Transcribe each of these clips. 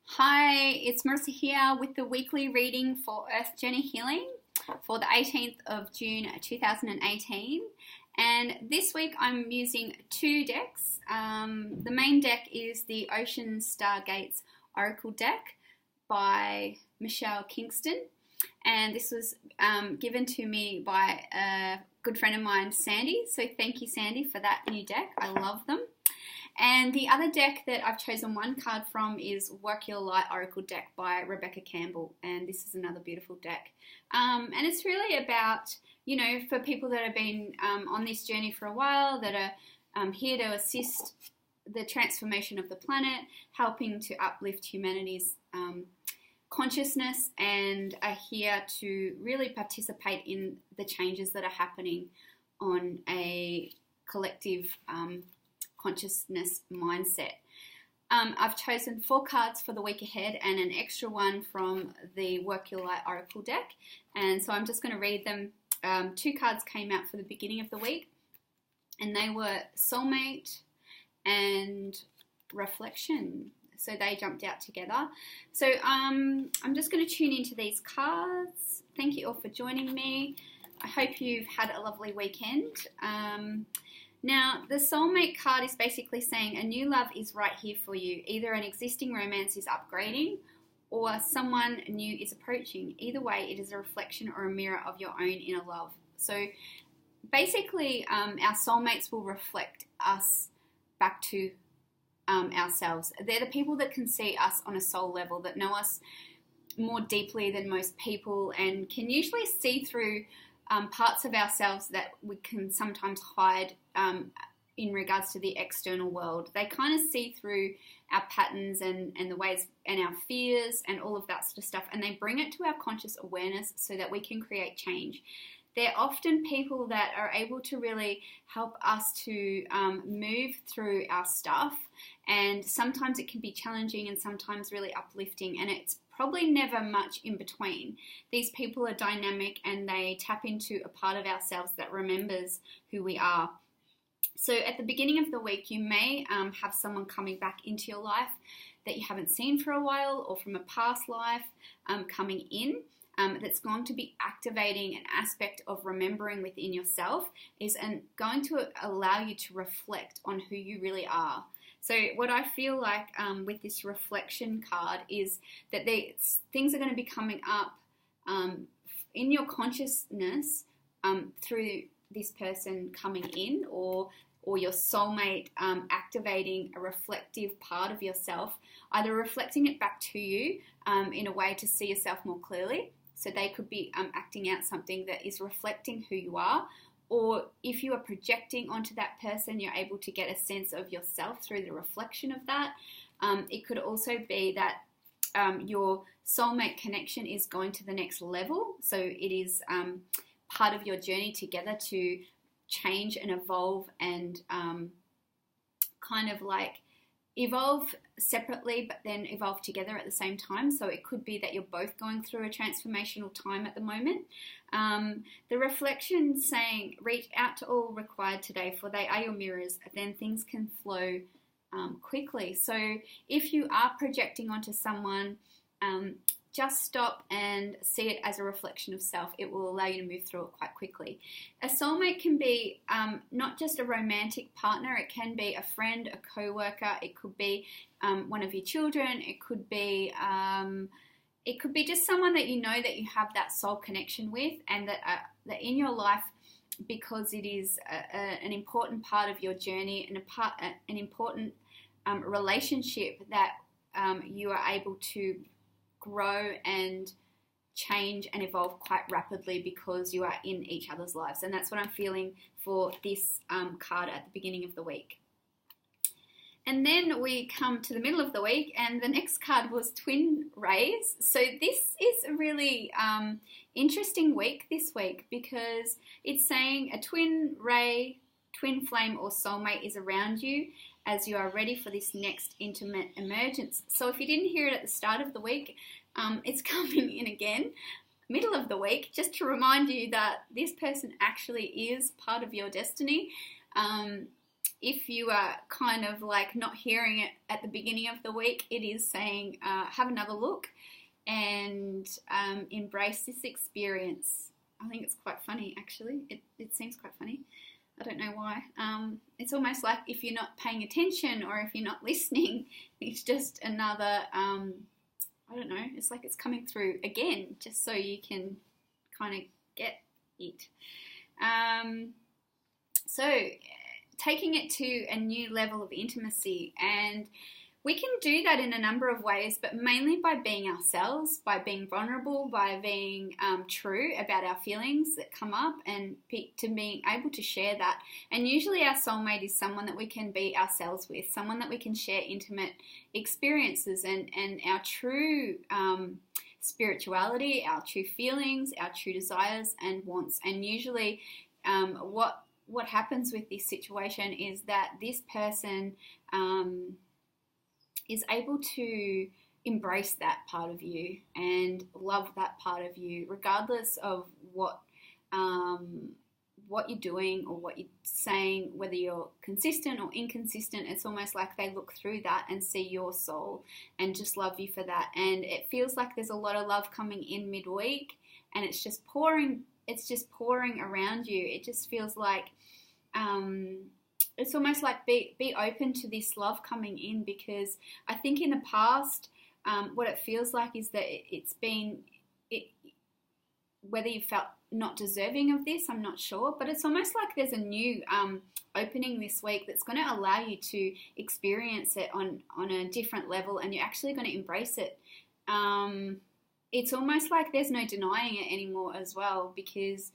Hi, it's Marissa here with the weekly reading for Earth Journey Healing for the 18th of June 2018. And this week I'm using two decks. The main deck is the Ocean Stargates Oracle deck by Michelle Kingston. And this was given to me by a good friend of mine, Sandy. So thank you, Sandy, for that new deck. I love them. And the other deck that I've chosen one card from is Work Your Light Oracle deck by Rebecca Campbell. And this is another beautiful deck. And it's really about, for people that have been on this journey for a while, that are here to assist the transformation of the planet, helping to uplift humanity's consciousness, and are here to really participate in the changes that are happening on a collective consciousness mindset. I've chosen 4 cards for the week ahead and an extra one from the Work Your Light Oracle deck, and so I'm just going to read them. 2 cards came out for the beginning of the week, and they were Soulmate and Reflection. So they jumped out together. So I'm just going to tune into these cards. Thank you all for joining me. I hope you've had a lovely weekend. Now, the Soulmate card is basically saying a new love is right here for you. Either an existing romance is upgrading or someone new is approaching. Either way, it is a reflection or a mirror of your own inner love. So basically, our soulmates will reflect us back to ourselves. They're the people that can see us on a soul level, that know us more deeply than most people, and can usually see through parts of ourselves that we can sometimes hide in regards to the external world. They kind of see through our patterns and the ways and our fears and all of that sort of stuff, and they bring it to our conscious awareness so that we can create change. They're often people that are able to really help us to move through our stuff, and sometimes it can be challenging and sometimes really uplifting, and it's probably never much in between. These people are dynamic and they tap into a part of ourselves that remembers who we are. So at the beginning of the week, you may have someone coming back into your life that you haven't seen for a while, or from a past life coming in. That's going to be activating an aspect of remembering within yourself, is going to allow you to reflect on who you really are. So what I feel like with this reflection card is that things are going to be coming up in your consciousness through this person coming in, or your soulmate activating a reflective part of yourself, either reflecting it back to you in a way to see yourself more clearly. So they could be acting out something that is reflecting who you are, or if you are projecting onto that person, you're able to get a sense of yourself through the reflection of that. It could also be that your soulmate connection is going to the next level. So it is part of your journey together to change and evolve and kind of like evolve separately but then evolve together at the same time. So it could be that you're both going through a transformational time at the moment. The reflection saying, reach out to all required today, for they are your mirrors. Then things can flow quickly. So if you are projecting onto someone, just stop and see it as a reflection of self. It will allow you to move through it quite quickly. A soulmate can be not just a romantic partner. It can be a friend, a co-worker. It could be one of your children. It could be just someone that you know that you have that soul connection with, and that in your life, because it is an important part of your journey and an important relationship that you are able to grow and change and evolve quite rapidly because you are in each other's lives. And that's what I'm feeling for this card at the beginning of the week. And then we come to the middle of the week, and the next card was Twin Rays. So this is a really interesting week this week, because it's saying a twin ray, twin flame or soulmate is around you as you are ready for this next intimate emergence. So if you didn't hear it at the start of the week, it's coming in again, middle of the week, just to remind you that this person actually is part of your destiny. if you are kind of like not hearing it at the beginning of the week, it is saying have another look and embrace this experience. I think it's quite funny, actually. It seems quite funny. I don't know why. It's almost like if you're not paying attention or if you're not listening, it's just another, I don't know, it's like it's coming through again, just so you can kind of get it. So taking it to a new level of intimacy, and we can do that in a number of ways, but mainly by being ourselves, by being vulnerable, by being true about our feelings that come up, and to being able to share that. And usually our soulmate is someone that we can be ourselves with, someone that we can share intimate experiences and our true spirituality, our true feelings, our true desires and wants. And usually what happens with this situation is that this person is able to embrace that part of you and love that part of you, regardless of what you're doing or what you're saying, whether you're consistent or inconsistent. It's almost like they look through that and see your soul and just love you for that. And it feels like there's a lot of love coming in midweek, and it's just pouring around you. It just feels like it's almost like be open to this love coming in, because I think in the past what it feels like is that whether you felt not deserving of this, I'm not sure, but it's almost like there's a new opening this week that's going to allow you to experience it on a different level, and you're actually going to embrace it. It's almost like there's no denying it anymore as well, because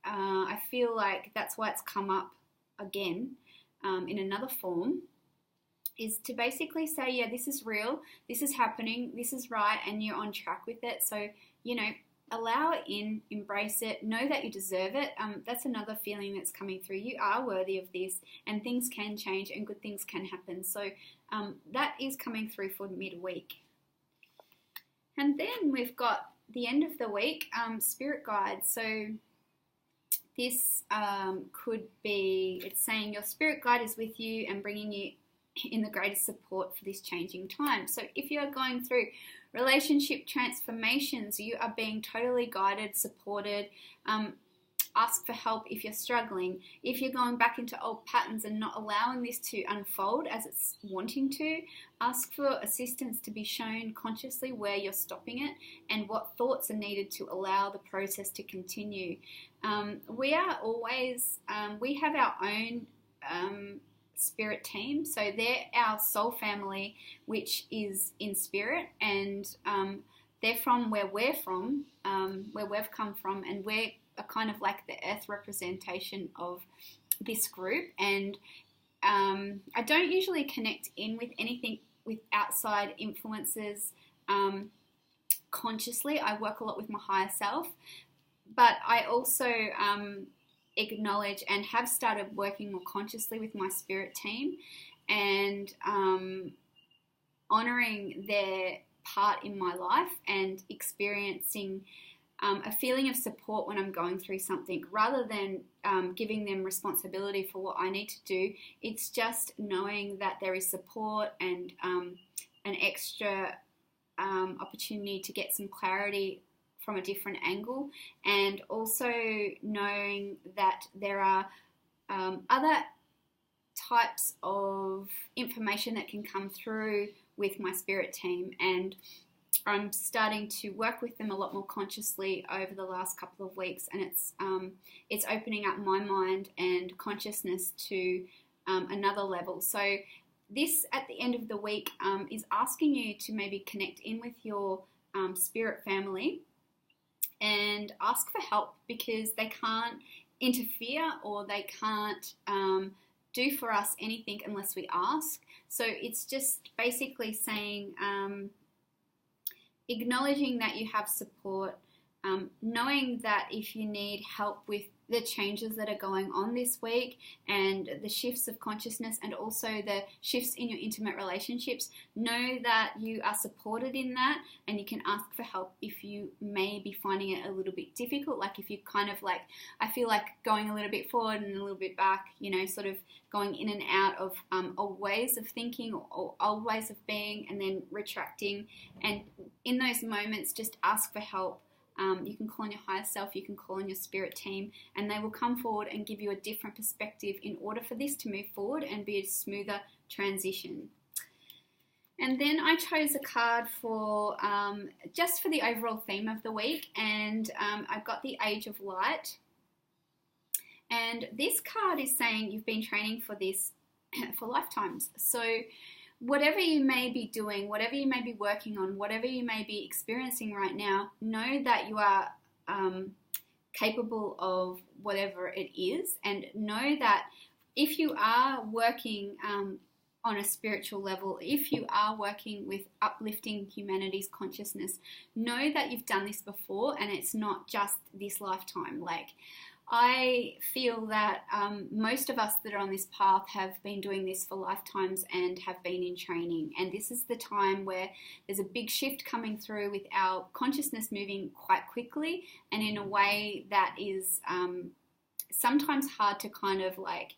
I feel like that's why it's come up again in another form, is to basically say, yeah, this is real, this is happening, this is right, and you're on track with it. So, allow it in, embrace it, know that you deserve it. That's another feeling that's coming through. You are worthy of this, and things can change and good things can happen. So that is coming through for midweek. And then we've got the end of the week, spirit guides. So this could be, it's saying your spirit guide is with you and bringing you in the greatest support for this changing time. So if you are going through relationship transformations, you are being totally guided, supported. Ask for help if you're struggling. If you're going back into old patterns and not allowing this to unfold as it's wanting to, ask for assistance to be shown consciously where you're stopping it and what thoughts are needed to allow the process to continue. We are always, we have our own spirit team, so they're our soul family, which is in spirit, and they're from where we're from, where we've come from, and we're kind of like the earth representation of this group. And I don't usually connect in with anything with outside influences consciously. I work a lot with my higher self, but I also acknowledge and have started working more consciously with my spirit team, and honoring their part in my life and experiencing a feeling of support when I'm going through something, rather than giving them responsibility for what I need to do. It's just knowing that there is support and an extra opportunity to get some clarity from a different angle, and also knowing that there are other types of information that can come through with my spirit team, and I'm starting to work with them a lot more consciously over the last couple of weeks, and it's opening up my mind and consciousness to another level. So this, at the end of the week, is asking you to maybe connect in with your spirit family and ask for help, because they can't interfere or they can't do for us anything unless we ask. So it's just basically saying, acknowledging that you have support, knowing that if you need help with the changes that are going on this week and the shifts of consciousness and also the shifts in your intimate relationships, know that you are supported in that, and you can ask for help if you may be finding it a little bit difficult. Like if you kind of like, I feel like going a little bit forward and a little bit back, you know, sort of going in and out of old ways of thinking or old ways of being, and then retracting. And in those moments, just ask for help. You can call on your higher self, you can call on your spirit team, and they will come forward and give you a different perspective in order for this to move forward and be a smoother transition. And then I chose a card for just for the overall theme of the week, and I got the Age of Light. And this card is saying you've been training for this for lifetimes. So whatever you may be doing, whatever you may be working on, whatever you may be experiencing right now, know that you are capable of whatever it is, and know that if you are working on a spiritual level, if you are working with uplifting humanity's consciousness, know that you've done this before and it's not just this lifetime. Like, I feel that most of us that are on this path have been doing this for lifetimes and have been in training. And this is the time where there's a big shift coming through with our consciousness moving quite quickly and in a way that is sometimes hard to kind of like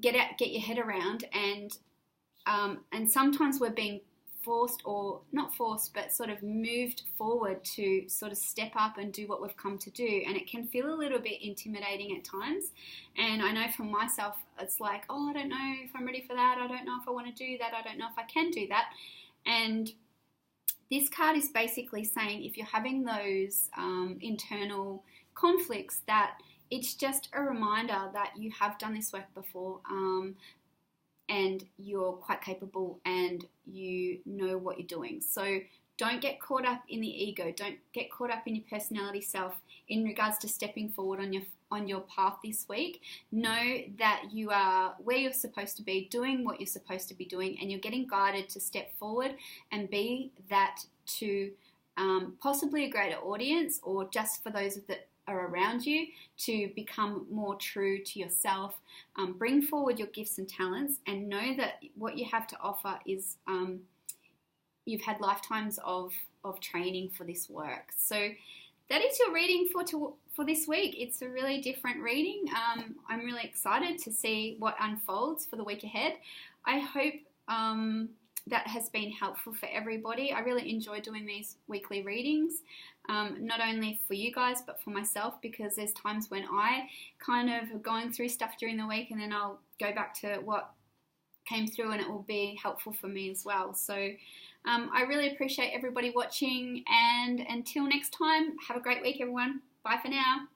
get your head around. And sometimes we're being forced, or not forced, but sort of moved forward to sort of step up and do what we've come to do. And it can feel a little bit intimidating at times. And I know for myself, it's like, oh, I don't know if I'm ready for that. I don't know if I want to do that. I don't know if I can do that. And this card is basically saying if you're having those internal conflicts, that it's just a reminder that you have done this work before, and you're quite capable and you know what you're doing. So don't get caught up in the ego. Don't get caught up in your personality self in regards to stepping forward on your path this week. Know that you are where you're supposed to be, doing what you're supposed to be doing, and you're getting guided to step forward and be that to possibly a greater audience, or just for those that are around you, to become more true to yourself. Bring forward your gifts and talents, and know that what you have to offer is you've had lifetimes of training for this work. So that is your reading for this week. It's a really different reading. I'm really excited to see what unfolds for the week ahead. I hope that has been helpful for everybody. I really enjoy doing these weekly readings, not only for you guys, but for myself, because there's times when I kind of going through stuff during the week, and then I'll go back to what came through, and it will be helpful for me as well. So I really appreciate everybody watching, and until next time, have a great week, everyone. Bye for now.